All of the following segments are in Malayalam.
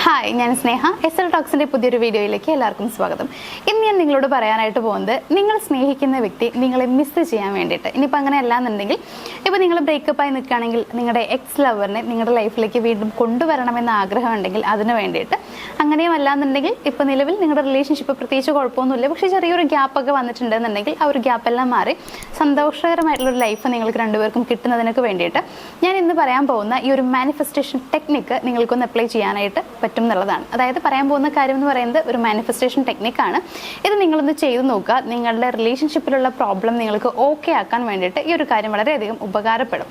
ഹായ്, ഞാൻ സ്നേഹ. SL ടോക്സിൻ്റെ പുതിയൊരു വീഡിയോയിലേക്ക് എല്ലാവർക്കും സ്വാഗതം. ഇന്ന് ഞാൻ നിങ്ങളോട് പറയാനായിട്ട് പോകുന്നത്, നിങ്ങൾ സ്നേഹിക്കുന്ന വ്യക്തി നിങ്ങളെ മിസ് ചെയ്യാൻ വേണ്ടിയിട്ട്, ഇനിയിപ്പോൾ അങ്ങനെ അല്ലാന്നുണ്ടെങ്കിൽ ഇപ്പോൾ നിങ്ങൾ ബ്രേക്കപ്പായി നിൽക്കുകയാണെങ്കിൽ നിങ്ങളുടെ എക്സ് ലവറിനെ നിങ്ങളുടെ ലൈഫിലേക്ക് വീണ്ടും കൊണ്ടുവരണമെന്ന ആഗ്രഹം ഉണ്ടെങ്കിൽ അതിന് വേണ്ടിയിട്ട്, അങ്ങനെയും അല്ലാന്നുണ്ടെങ്കിൽ ഇപ്പോൾ നിലവിൽ നിങ്ങളുടെ റിലേഷൻഷിപ്പ് പ്രത്യേകിച്ച് കുഴപ്പമൊന്നുമില്ല, പക്ഷേ ചെറിയൊരു ഗ്യാപ്പൊക്കെ വന്നിട്ടുണ്ടെന്നുണ്ടെങ്കിൽ ആ ഒരു ഗ്യാപ്പെല്ലാം മാറി സന്തോഷകരമായിട്ടുള്ളൊരു ലൈഫ് നിങ്ങൾക്ക് രണ്ടുപേർക്കും കിട്ടുന്നതിനൊക്കെ വേണ്ടിയിട്ട് ഞാൻ ഇന്ന് പറയാൻ പോകുന്ന ഈ ഒരു മാനിഫെസ്റ്റേഷൻ ടെക്നിക്ക് നിങ്ങൾക്കൊന്ന് അപ്ലൈ ചെയ്യാനായിട്ട് പറ്റും എന്നുള്ളതാണ്. അതായത് പറയാൻ പോകുന്ന കാര്യം എന്ന് പറയുന്നത് ഒരു മാനിഫെസ്റ്റേഷൻ ടെക്നിക്കാണ്. ഇത് നിങ്ങളൊന്ന് ചെയ്തു നോക്കുക. നിങ്ങളുടെ റിലേഷൻഷിപ്പിലുള്ള പ്രോബ്ലം നിങ്ങൾക്ക് ഓക്കെ ആക്കാൻ വേണ്ടിയിട്ട് ഈ ഒരു കാര്യം വളരെയധികം ഉപകാരപ്പെടും.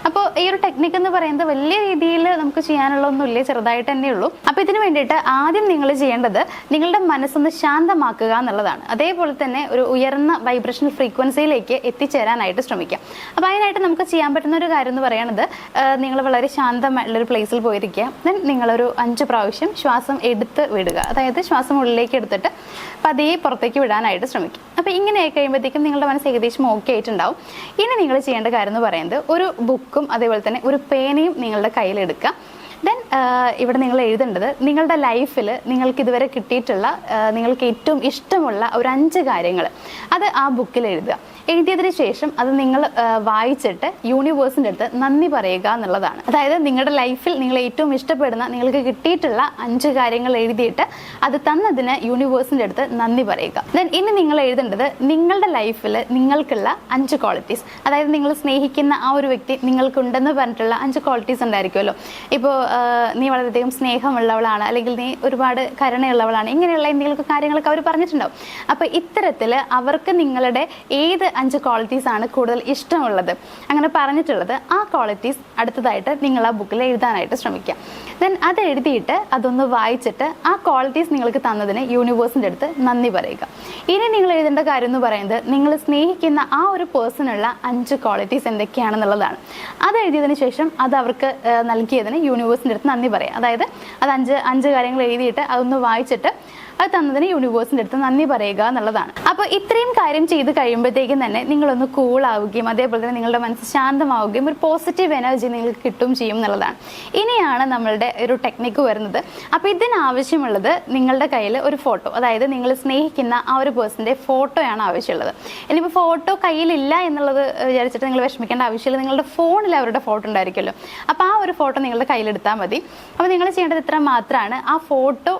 അപ്പോൾ ഈ ഒരു ടെക്നിക്ക് എന്ന് പറയുന്നത് വലിയ രീതിയിൽ നമുക്ക് ചെയ്യാനുള്ളതൊന്നുമില്ല, ചെറുതായിട്ട് തന്നെ ഉള്ളൂ. അപ്പോൾ ഇതിന് വേണ്ടിയിട്ട് ആദ്യം നിങ്ങൾ ചെയ്യേണ്ടത് നിങ്ങളുടെ മനസ്സൊന്ന് ശാന്തമാക്കുക എന്നുള്ളതാണ്. അതേപോലെ തന്നെ ഒരു ഉയർന്ന വൈബ്രേഷണൽ ഫ്രീക്വൻസിയിലേക്ക് എത്തിച്ചേരാനായിട്ട് ശ്രമിക്കാം. അപ്പോൾ അതിനായിട്ട് നമുക്ക് ചെയ്യാൻ പറ്റുന്ന ഒരു കാര്യം എന്ന് പറയുന്നത്, നിങ്ങൾ വളരെ ശാന്തമായിട്ടുള്ളൊരു പ്ലേസിൽ പോയിരിക്കുക. ദെൻ നിങ്ങളൊരു 5 പ്രാവശ്യം ശ്വാസം എടുത്ത് വിടുക. അതായത് ശ്വാസം ഉള്ളിലേക്ക് എടുത്തിട്ട് പതിയെ പുറത്തേക്ക് വിടാനായിട്ട് ശ്രമിക്കും. അപ്പോൾ ഇങ്ങനെ ആയി കഴിയുമ്പോഴത്തേക്കും നിങ്ങളുടെ മനസ്സ് ഏകദേശം ഓക്കെ ആയിട്ടുണ്ടാവും. ഇനി നിങ്ങൾ ചെയ്യേണ്ട കാര്യം എന്ന് പറയുന്നത്, ഒരു ബുക്കും അതേപോലെ തന്നെ ഒരു പേനയും നിങ്ങളുടെ കയ്യിലെടുക്കുക. ദെൻ ഇവിടെ നിങ്ങൾ എഴുതേണ്ടത്, നിങ്ങളുടെ ലൈഫിൽ നിങ്ങൾക്ക് ഇതുവരെ കിട്ടിയിട്ടുള്ള നിങ്ങൾക്ക് ഏറ്റവും ഇഷ്ടമുള്ള ഒരു 5 കാര്യങ്ങൾ അത് ആ ബുക്കിൽ എഴുതുക. എഴുതിയതിന് ശേഷം അത് നിങ്ങൾ വായിച്ചിട്ട് യൂണിവേഴ്സിൻ്റെ അടുത്ത് നന്ദി പറയുക എന്നുള്ളതാണ്. അതായത് നിങ്ങളുടെ ലൈഫിൽ നിങ്ങൾ ഏറ്റവും ഇഷ്ടപ്പെടുന്ന നിങ്ങൾക്ക് കിട്ടിയിട്ടുള്ള 5 കാര്യങ്ങൾ എഴുതിയിട്ട് അത് തന്നതിന് യൂണിവേഴ്സിൻ്റെ അടുത്ത് നന്ദി പറയുക. ദെൻ ഇനി നിങ്ങൾ എഴുതേണ്ടത്, നിങ്ങളുടെ ലൈഫിൽ നിങ്ങൾക്കുള്ള 5 ക്വാളിറ്റീസ്, അതായത് നിങ്ങൾ സ്നേഹിക്കുന്ന ആ ഒരു വ്യക്തി നിങ്ങൾക്കുണ്ടെന്ന് പറഞ്ഞിട്ടുള്ള 5 ക്വാളിറ്റീസ് ഉണ്ടായിരിക്കുമല്ലോ. ഇപ്പോൾ നീ വളരെയധികം സ്നേഹമുള്ളവളാണ്, അല്ലെങ്കിൽ നീ ഒരുപാട് കരുണയുള്ളവളാണ്, ഇങ്ങനെയുള്ള എന്തെങ്കിലും കാര്യങ്ങളൊക്കെ അവർ പറഞ്ഞിട്ടുണ്ടാവും. അപ്പോൾ ഇത്തരത്തിൽ അവർക്ക് നിങ്ങളുടെ ഏത് 5 ക്വാളിറ്റീസ് ആണ് കൂടുതൽ ഇഷ്ടമുള്ളത് അങ്ങനെ പറഞ്ഞിട്ടുള്ളത്, ആ ക്വാളിറ്റീസ് അടുത്തതായിട്ട് നിങ്ങൾ ആ ബുക്കിൽ എഴുതാനായിട്ട് ശ്രമിക്കാം. ദെൻ അത് എഴുതിയിട്ട് അതൊന്ന് വായിച്ചിട്ട് ആ ക്വാളിറ്റീസ് നിങ്ങൾക്ക് തന്നതിന് യൂണിവേഴ്സിൻ്റെ അടുത്ത് നന്ദി പറയുക. ഇനി നിങ്ങൾ എഴുതേണ്ട കാര്യം എന്ന് പറയുന്നത്, നിങ്ങൾ സ്നേഹിക്കുന്ന ആ ഒരു പേഴ്സണുള്ള 5 ക്വാളിറ്റീസ് എന്തൊക്കെയാണെന്നുള്ളതാണ്. അത് എഴുതിയതിന് ശേഷം അത് അവർക്ക് നൽകിയതിന് യൂണിവേഴ്സിൻ്റെ അടുത്ത് നന്ദി പറയാം. അതായത് അത് 5 കാര്യങ്ങൾ എഴുതിയിട്ട് അതൊന്ന് വായിച്ചിട്ട് അത് തന്നതിന് യൂണിവേഴ്സിൻ്റെ അടുത്ത് നന്ദി പറയുക എന്നുള്ളതാണ്. അപ്പോൾ ഇത്രയും കാര്യം ചെയ്ത് കഴിയുമ്പോഴത്തേക്കും തന്നെ നിങ്ങളൊന്ന് കൂളാവുകയും അതേപോലെ തന്നെ നിങ്ങളുടെ മനസ്സ് ശാന്തമാവുകയും ഒരു പോസിറ്റീവ് എനർജി നിങ്ങൾക്ക് കിട്ടും ചെയ്യും എന്നുള്ളതാണ്. ഇനിയാണ് നമ്മളുടെ ഒരു ടെക്നിക്ക് വരുന്നത്. അപ്പോൾ ഇതിനാവശ്യമുള്ളത്, നിങ്ങളുടെ കയ്യിൽ ഒരു ഫോട്ടോ, അതായത് നിങ്ങൾ സ്നേഹിക്കുന്ന ആ ഒരു പേഴ്സൻ്റെ ഫോട്ടോയാണ് ആവശ്യമുള്ളത്. ഇനിയിപ്പോൾ ഫോട്ടോ കയ്യിലില്ല എന്നുള്ളത് വിചാരിച്ചിട്ട് നിങ്ങൾ വിഷമിക്കേണ്ട ആവശ്യമില്ല. നിങ്ങളുടെ ഫോണിൽ അവരുടെ ഫോട്ടോ ഉണ്ടായിരിക്കുമല്ലോ. അപ്പോൾ ആ ഒരു ഫോട്ടോ നിങ്ങളുടെ കയ്യിലെടുത്താൽ മതി. അപ്പോൾ നിങ്ങൾ ചെയ്യേണ്ടത് ഇത്ര മാത്രമാണ്. ആ ഫോട്ടോ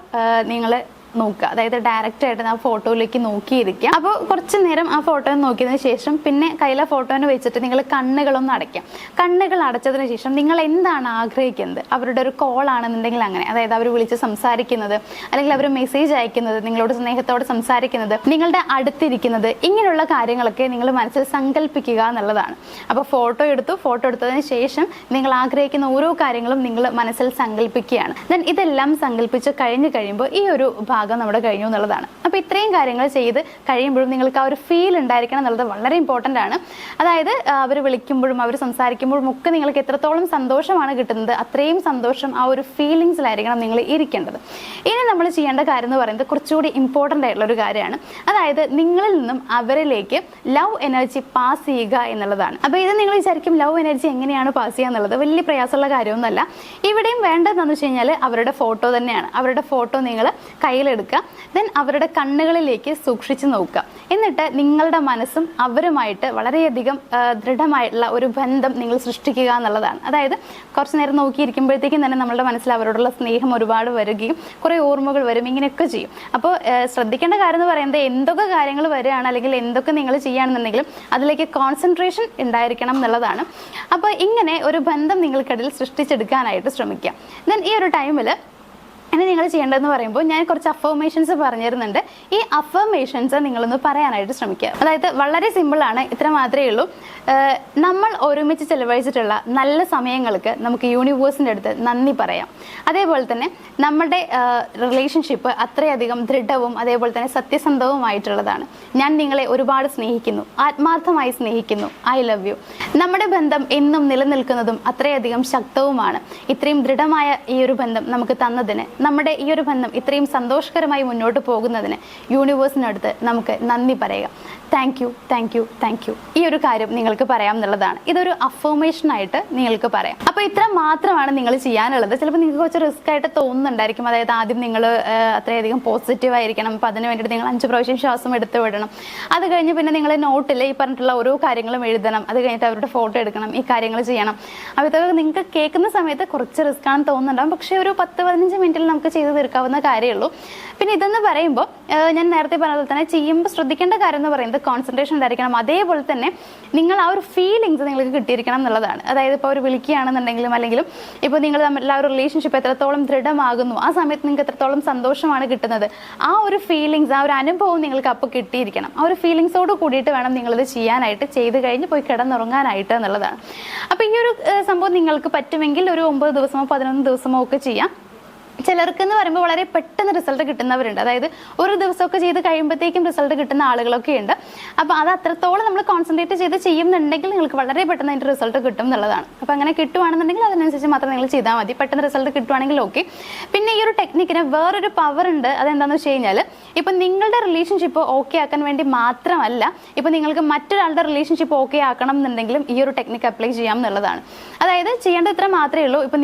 നിങ്ങൾ നോക്കുക, അതായത് ഡയറക്റ്റ് ആയിട്ട് ആ ഫോട്ടോയിലേക്ക് നോക്കിയിരിക്കുക. അപ്പോൾ കുറച്ച് നേരം ആ ഫോട്ടോ നോക്കിയതിന് ശേഷം പിന്നെ കയ്യിലെ ഫോട്ടോനെ വെച്ചിട്ട് നിങ്ങൾ കണ്ണുകളൊന്ന് അടയ്ക്കാം. കണ്ണുകൾ അടച്ചതിന് ശേഷം നിങ്ങൾ എന്താണ് ആഗ്രഹിക്കുന്നത്, അവരുടെ ഒരു കോൾ ആണെന്നുണ്ടെങ്കിൽ അങ്ങനെ, അതായത് അവർ വിളിച്ച് സംസാരിക്കുന്നത്, അല്ലെങ്കിൽ അവർ മെസ്സേജ് അയക്കുന്നത്, നിങ്ങളോട് സ്നേഹത്തോടെ സംസാരിക്കുന്നത്, നിങ്ങളുടെ അടുത്തിരിക്കുന്നത്, ഇങ്ങനെയുള്ള കാര്യങ്ങളൊക്കെ നിങ്ങൾ മനസ്സിൽ സങ്കല്പിക്കുക എന്നുള്ളതാണ്. അപ്പോൾ ഫോട്ടോ എടുത്തതിന് ശേഷം നിങ്ങൾ ആഗ്രഹിക്കുന്ന ഓരോ കാര്യങ്ങളും നിങ്ങൾ മനസ്സിൽ സങ്കല്പിക്കുകയാണ്. ദെൻ ഇതെല്ലാം സങ്കല്പിച്ച് കഴിയുമ്പോൾ ഈ ഒരു ഭാഗം നമ്മുടെ കഴിഞ്ഞു എന്നുള്ളതാണ്. അപ്പോൾ ഇത്രയും കാര്യങ്ങൾ ചെയ്ത് കഴിയുമ്പോഴും നിങ്ങൾക്ക് ആ ഒരു ഫീൽ ഉണ്ടായിരിക്കണം എന്നുള്ളത് വളരെ ഇമ്പോർട്ടൻ്റ് ആണ്. അതായത് അവർ വിളിക്കുമ്പോഴും അവർ സംസാരിക്കുമ്പോഴും ഒക്കെ നിങ്ങൾക്ക് എത്രത്തോളം സന്തോഷമാണ് കിട്ടുന്നത്, അത്രയും സന്തോഷം ആ ഒരു ഫീലിങ്സിലായിരിക്കണം നിങ്ങൾ ഇരിക്കേണ്ടത്. ഇനി നമ്മൾ ചെയ്യേണ്ട കാര്യം എന്ന് പറയുന്നത് കുറച്ചുകൂടി ഇമ്പോർട്ടൻ്റ് ആയിട്ടുള്ള ഒരു കാര്യമാണ്. അതായത് നിങ്ങളിൽ നിന്നും അവരിലേക്ക് ലവ് എനർജി പാസ് ചെയ്യുക എന്നുള്ളതാണ്. അപ്പോൾ ഇത് നിങ്ങൾ വിചാരിക്കും, ലവ് എനർജി എങ്ങനെയാണ് പാസ് ചെയ്യുക എന്നുള്ളത് വലിയ പ്രയാസമുള്ള കാര്യമൊന്നുമല്ല. ഇവിടെയും വേണ്ടതെന്ന് വെച്ച് കഴിഞ്ഞാൽ അവരുടെ ഫോട്ടോ തന്നെയാണ്. അവരുടെ ഫോട്ടോ നിങ്ങൾ കയ്യിലെടുക്കുക. ദെൻ അവരുടെ കണ്ണുകളിലേക്ക് സൂക്ഷിച്ച് നോക്കുക. എന്നിട്ട് നിങ്ങളുടെ മനസ്സും അവരുമായിട്ട് വളരെയധികം ദൃഢമായിട്ടുള്ള ഒരു ബന്ധം നിങ്ങൾ സൃഷ്ടിക്കുക എന്നുള്ളതാണ്. അതായത് കുറച്ച് നേരം നോക്കിയിരിക്കുമ്പോഴത്തേക്കും തന്നെ നമ്മുടെ മനസ്സിൽ അവരോടുള്ള സ്നേഹം ഒരുപാട് വരികയും കുറേ ഓർമ്മകൾ വരും, ഇങ്ങനെയൊക്കെ ചെയ്യും. അപ്പോൾ ശ്രദ്ധിക്കേണ്ട കാര്യം എന്ന് പറയുന്നത്, എന്തൊക്കെ കാര്യങ്ങൾ വരികയാണ് അല്ലെങ്കിൽ എന്തൊക്കെ നിങ്ങൾ ചെയ്യുകയാണെന്നുണ്ടെങ്കിലും അതിലേക്ക് കോൺസെൻട്രേഷൻ ഉണ്ടായിരിക്കണം എന്നുള്ളതാണ്. അപ്പോൾ ഇങ്ങനെ ഒരു ബന്ധം നിങ്ങൾക്കിടയിൽ സൃഷ്ടിച്ചെടുക്കാനായിട്ട് ശ്രമിക്കുക. ദെൻ ഈ ഒരു ടൈമിൽ ഇനി നിങ്ങൾ ചെയ്യേണ്ടതെന്ന് പറയുമ്പോൾ ഞാൻ കുറച്ച് അഫർമേഷൻസ് പറഞ്ഞു തരുന്നുണ്ട്. ഈ അഫർമേഷൻസ് നിങ്ങളൊന്ന് പറയാനായിട്ട് ശ്രമിക്കുക. അതായത് വളരെ സിമ്പിളാണ്, ഇത്ര മാത്രമേ ഉള്ളൂ. നമ്മൾ ഒരുമിച്ച് ചെലവഴിച്ചിട്ടുള്ള നല്ല സമയങ്ങൾക്ക് നമുക്ക് യൂണിവേഴ്സിൻ്റെ അടുത്ത് നന്ദി പറയാം. അതേപോലെ തന്നെ നമ്മുടെ റിലേഷൻഷിപ്പ് അത്രയധികം ദൃഢവും അതേപോലെ തന്നെ സത്യസന്ധവുമായിട്ടുള്ളതാണ്. ഞാൻ നിങ്ങളെ ഒരുപാട് സ്നേഹിക്കുന്നു, ആത്മാർത്ഥമായി സ്നേഹിക്കുന്നു, ഐ ലവ് യു. നമ്മുടെ ബന്ധം എന്നും നിലനിൽക്കുന്നതും അത്രയധികം ശക്തവുമാണ്. ഇത്രയും ദൃഢമായ ഈ ഒരു ബന്ധം നമുക്ക് തന്നതിന് നമ്മുടെ ഈ ഒരു ബന്ധം ഇത്രയും സന്തോഷകരമായി മുന്നോട്ട് പോകുന്നതിന് യൂണിവേഴ്സിനടുത്ത് നമുക്ക് നന്ദി പറയുക. Thank you, thank you, thank you. ഈ ഒരു കാര്യം നിങ്ങൾക്ക് പറയാം എന്നുള്ളതാണ്. ഇതൊരു അഫർമേഷൻ ആയിട്ട് നിങ്ങൾക്ക് പറയാം. അപ്പോൾ ഇത്ര മാത്രമാണ് നിങ്ങൾ ചെയ്യാനുള്ളത്. ചിലപ്പോൾ നിങ്ങൾക്ക് കുറച്ച് റിസ്ക് ആയിട്ട് തോന്നുന്നുണ്ടായിരിക്കും. അതായത് ആദ്യം നിങ്ങൾ അത്രയധികം പോസിറ്റീവ് ആയിരിക്കണം. അപ്പോൾ അതിന് വേണ്ടിയിട്ട് നിങ്ങൾ 5 പ്രാവശ്യം ശ്വാസം എടുത്ത് വിടണം. അത് കഴിഞ്ഞ് പിന്നെ നിങ്ങൾ നോട്ടിൽ ഈ പറഞ്ഞിട്ടുള്ള ഓരോ കാര്യങ്ങളും എഴുതണം. അത് കഴിഞ്ഞിട്ട് അവരുടെ ഫോട്ടോ എടുക്കണം. ഈ കാര്യങ്ങൾ ചെയ്യണം. അപ്പോൾ ഇതൊക്കെ നിങ്ങൾക്ക് കേൾക്കുന്ന സമയത്ത് കുറച്ച് റിസ്ക് ആണെന്ന് തോന്നുന്നുണ്ടാകും. പക്ഷേ ഒരു 10-15 മിനിറ്റിൽ നമുക്ക് ചെയ്ത് തീർക്കാവുന്ന കാര്യമുള്ളൂ. പിന്നെ ഇതെന്ന് പറയുമ്പോൾ ഞാൻ നേരത്തെ പറഞ്ഞതുപോലെ തന്നെ ചെയ്യുമ്പോൾ ശ്രദ്ധിക്കേണ്ട കാര്യം എന്ന് പറയുന്നത് കോൺസെൻട്രേഷൻ ഉണ്ടായിരിക്കണം. അതേപോലെ തന്നെ നിങ്ങൾ ആ ഒരു ഫീലിങ്സ് നിങ്ങൾക്ക് കിട്ടിയിരിക്കണം എന്നുള്ളതാണ്. അതായത് ഇപ്പോൾ അവർ വിളിക്കുകയാണെന്നുണ്ടെങ്കിലും അല്ലെങ്കിലും ഇപ്പോൾ നിങ്ങൾ തമ്മിലുള്ള ആ ഒരു റിലേഷൻഷിപ്പ് എത്രത്തോളം ദൃഢമാകുന്നു, ആ സമയത്ത് നിങ്ങൾക്ക് എത്രത്തോളം സന്തോഷമാണ് കിട്ടുന്നത്, ആ ഒരു ഫീലിങ്സ്, ആ ഒരു അനുഭവം നിങ്ങൾക്ക് അപ്പോൾ കിട്ടിയിരിക്കണം. ആ ഒരു ഫീലിങ്സോട് കൂടിയിട്ട് വേണം നിങ്ങളിത് ചെയ്യാനായിട്ട്, ചെയ്ത് കഴിഞ്ഞ് പോയി കിടന്നുറങ്ങാനായിട്ട് എന്നുള്ളതാണ്. അപ്പോൾ ഈ ഒരു സംഭവം നിങ്ങൾക്ക് പറ്റുമെങ്കിൽ ഒരു 9 ദിവസമോ 11 ദിവസമോ ഒക്കെ ചെയ്യാം. ചിലർക്ക് എന്ന് പറയുമ്പോൾ വളരെ പെട്ടെന്ന് റിസൾട്ട് കിട്ടുന്നവരുണ്ട്. അതായത് ഒരു ദിവസമൊക്കെ ചെയ്ത് കഴിയുമ്പോഴത്തേക്കും റിസൾട്ട് കിട്ടുന്ന ആളുകളൊക്കെ ഉണ്ട്. അപ്പോൾ അത് അത്രത്തോളം നമ്മൾ കോൺസെൻട്രേറ്റ് ചെയ്ത് ചെയ്യുന്നുണ്ടെങ്കിൽ നിങ്ങൾക്ക് വളരെ പെട്ടെന്ന് അതിൻ്റെ റിസൾട്ട് കിട്ടും എന്നുള്ളതാണ്. അപ്പോൾ അങ്ങനെ കിട്ടുവാണെന്നുണ്ടെങ്കിൽ അതിനനുസരിച്ച് മാത്രം നിങ്ങൾ ചെയ്താൽ മതി. പെട്ടെന്ന് റിസൾട്ട് കിട്ടുവാണെങ്കിൽ ഓക്കെ. പിന്നെ ഈ ഒരു ടെക്നിക്കിന് വേറൊരു പവർ ഉണ്ട്. അതെന്താണെന്ന് വെച്ച് കഴിഞ്ഞാൽ ഇപ്പം നിങ്ങളുടെ റിലേഷൻഷിപ്പ് ഓക്കെ ആക്കാൻ വേണ്ടി മാത്രമല്ല, ഇപ്പം നിങ്ങൾക്ക് മറ്റൊരാളുടെ റിലേഷൻഷിപ്പ് ഓക്കെ ആക്കണം എന്നുണ്ടെങ്കിലും ഈ ഒരു ടെക്നിക്ക് അപ്ലൈ ചെയ്യാം എന്നുള്ളതാണ്. അതായത് ചെയ്യേണ്ടത് ഇത്ര മാത്രമേ ഉള്ളൂ. ഇപ്പം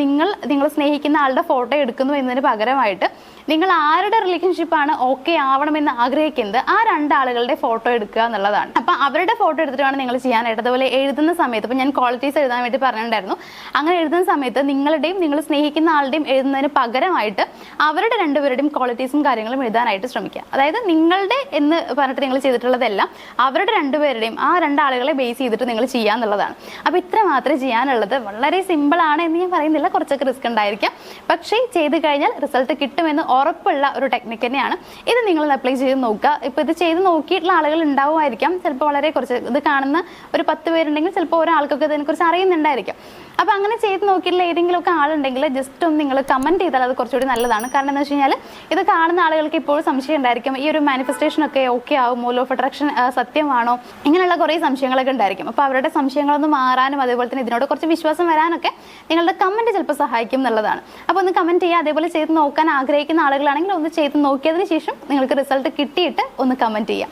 നിങ്ങൾ സ്നേഹിക്കുന്ന ആളുടെ ഫോട്ടോ എടുക്കുന്നു എന്നതിന് പകരമായിട്ട് നിങ്ങൾ ആരുടെ റിലേഷൻഷിപ്പാണ് ഓക്കെ ആവണമെന്ന് ആഗ്രഹിക്കുന്നത് ആ 2 ആളുകളുടെ ഫോട്ടോ എടുക്കുക എന്നുള്ളതാണ്. അപ്പം അവരുടെ ഫോട്ടോ എടുത്തിട്ട് വേണം നിങ്ങൾ ചെയ്യാനായിട്ട്. അതുപോലെ എഴുതുന്ന സമയത്ത് ഇപ്പം ഞാൻ ക്വാളിറ്റീസ് എഴുതാൻ വേണ്ടി പറഞ്ഞിട്ടുണ്ടായിരുന്നു. അങ്ങനെ എഴുതുന്ന സമയത്ത് നിങ്ങളുടെയും നിങ്ങൾ സ്നേഹിക്കുന്ന ആളുടെയും എഴുതുന്നതിന് പകരമായിട്ട് അവരുടെ 2 പേരുടെയും ക്വാളിറ്റീസും കാര്യങ്ങളും എഴുതാനായിട്ട് ശ്രമിക്കുക. അതായത് നിങ്ങളുടെ എന്ന് പറഞ്ഞിട്ട് നിങ്ങൾ ചെയ്തിട്ടുള്ളതെല്ലാം അവരുടെ 2 പേരുടെയും ആ 2 ആളുകളെ ബേസ് ചെയ്തിട്ട് നിങ്ങൾ ചെയ്യുക എന്നുള്ളതാണ്. അപ്പോൾ ഇത്ര മാത്രമേ ചെയ്യാനുള്ളത്. വളരെ സിമ്പിളാണ് എന്ന് ഞാൻ പറയുന്നില്ല, കുറച്ചൊക്കെ റിസ്ക് ഉണ്ടായിരിക്കാം. പക്ഷേ ചെയ്ത് കഴിഞ്ഞാൽ റിസൾട്ട് കിട്ടുമെന്ന് ഉറപ്പുള്ള ഒരു ടെക്നിക്ക് തന്നെയാണ്. ഇത് നിങ്ങൾ അപ്ലൈ ചെയ്ത് നോക്കുക. ഇപ്പോൾ ഇത് ചെയ്ത് നോക്കിയിട്ടുള്ള ആളുകൾ ഉണ്ടാവുമായിരിക്കാം. ചിലപ്പോൾ വളരെ കുറച്ച് ഇത് കാണുന്ന ഒരു 10 പേരുണ്ടെങ്കിൽ ചിലപ്പോൾ ഒരാൾക്കൊക്കെ ഇതിനെക്കുറിച്ച് അറിയുന്നുണ്ടായിരിക്കും. അപ്പോൾ അങ്ങനെ ചെയ്ത് നോക്കിയിട്ടുള്ള ഏതെങ്കിലുമൊക്കെ ആളുണ്ടെങ്കിൽ ജസ്റ്റ് ഒന്ന് നിങ്ങൾ കമൻറ്റ് ചെയ്താൽ അത് കുറച്ചുകൂടി നല്ലതാണ്. കാരണം എന്താ വെച്ച് കഴിഞ്ഞാൽ ഇത് കാണുന്ന ആളുകൾക്ക് ഇപ്പോഴും സംശയം ഉണ്ടായിരിക്കും, ഈ ഒരു മാനിഫെസ്റ്റേഷനൊക്കെ ഓക്കെ ആവുമോ, ലോ ഓഫ് അട്രാക്ഷൻ സത്യമാണോ, ഇങ്ങനെയുള്ള കുറേ സംശയങ്ങളൊക്കെ ഉണ്ടായിരിക്കും. അപ്പോൾ അവരുടെ സംശയങ്ങളൊന്ന് മാറാനും അതേപോലെ തന്നെ ഇതിനോട് കുറച്ച് വിശ്വാസം വരാനൊക്കെ നിങ്ങളുടെ കമൻറ്റ് ചിലപ്പോൾ സഹായിക്കും എന്നുള്ളതാണ്. അപ്പോൾ ഒന്ന് കമൻറ്റ് ചെയ്യുക. അതേപോലെ ചെയ്ത് നോക്കാൻ ആഗ്രഹിക്കുന്ന ആളുകളാണെങ്കിൽ ഒന്ന് ചെയ്ത് നോക്കിയതിന് ശേഷം നിങ്ങൾക്ക് റിസൾട്ട് കിട്ടിയിട്ട് ഒന്ന് കമൻറ്റ് ചെയ്യാം.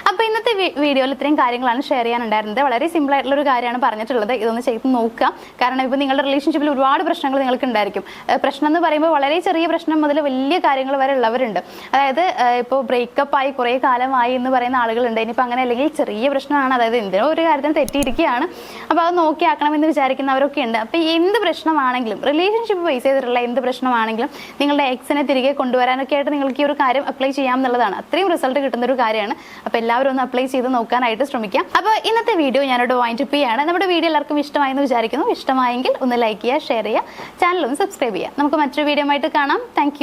അപ്പോൾ ഇന്നത്തെ വീഡിയോയിൽ ഇത്രയും കാര്യങ്ങളാണ് ഷെയർ ചെയ്യാനുണ്ടായിരുന്നത്. വളരെ സിമ്പിൾ ആയിട്ടുള്ളൊരു കാര്യമാണ് പറഞ്ഞിട്ടുള്ളത്. ഇതൊന്ന് ചെയ്ത് നോക്കുക. കാരണം ഇപ്പോൾ നിങ്ങളുടെ റിലേഷൻഷിപ്പിൽ ഒരുപാട് പ്രശ്നങ്ങൾ നിങ്ങൾക്ക് ഉണ്ടായിരിക്കും. പ്രശ്നം എന്ന് പറയുമ്പോൾ വളരെ ചെറിയ പ്രശ്നം മുതൽ വലിയ കാര്യങ്ങൾ വരെ ഉള്ളവരുണ്ട്. അതായത് ഇപ്പോൾ ബ്രേക്കപ്പ് ആയി കുറേ കാലമായി എന്ന് പറയുന്ന ആളുകളുണ്ട്. ഇനിയിപ്പോൾ അങ്ങനെ അല്ലെങ്കിൽ ചെറിയ പ്രശ്നമാണ്, അതായത് എന്തിനോ ഒരു കാര്യത്തിന് തെറ്റിയിരിക്കുകയാണ്, അപ്പോൾ അത് നോക്കിയാക്കണമെന്ന് വിചാരിക്കുന്നവരൊക്കെ ഉണ്ട്. അപ്പോൾ എന്ത് പ്രശ്നമാണെങ്കിലും റിലേഷൻഷിപ്പ് ബേസ് ചെയ്തിട്ടുള്ള എന്ത് പ്രശ്നമാണെങ്കിലും നിങ്ങളുടെ എക്സിനെ തിരികെ കൊണ്ടുവരാനൊക്കെ ആയിട്ട് നിങ്ങൾക്ക് ഈ ഒരു കാര്യം അപ്ലൈ ചെയ്യാം എന്നുള്ളതാണ്. അത്രയും റിസൾട്ട് കിട്ടുന്ന ഒരു കാര്യമാണ്. അപ്പോൾ എല്ലാവരും ഒന്ന് അപ്ലൈ ചെയ്ത് നോക്കാനായിട്ട് ശ്രമിക്കാം. അപ്പോൾ ഇന്നത്തെ വീഡിയോ ഞാനോട് വൈൻഡപ്പ് ചെയ്യാണ്. നമ്മുടെ വീഡിയോ എല്ലാവർക്കും ഇഷ്ടമായെന്ന് വിചാരിക്കുന്നു. ഇഷ്ടമായെങ്കിൽ ഒന്ന് ലൈക്ക് ചെയ്യുക, ഷെയർ ചെയ്യുക, ചാനൽ ഒന്ന് സബ്സ്ക്രൈബ് ചെയ്യുക. നമുക്ക് മറ്റൊരു വീഡിയോ ആയിട്ട് കാണാം. താങ്ക്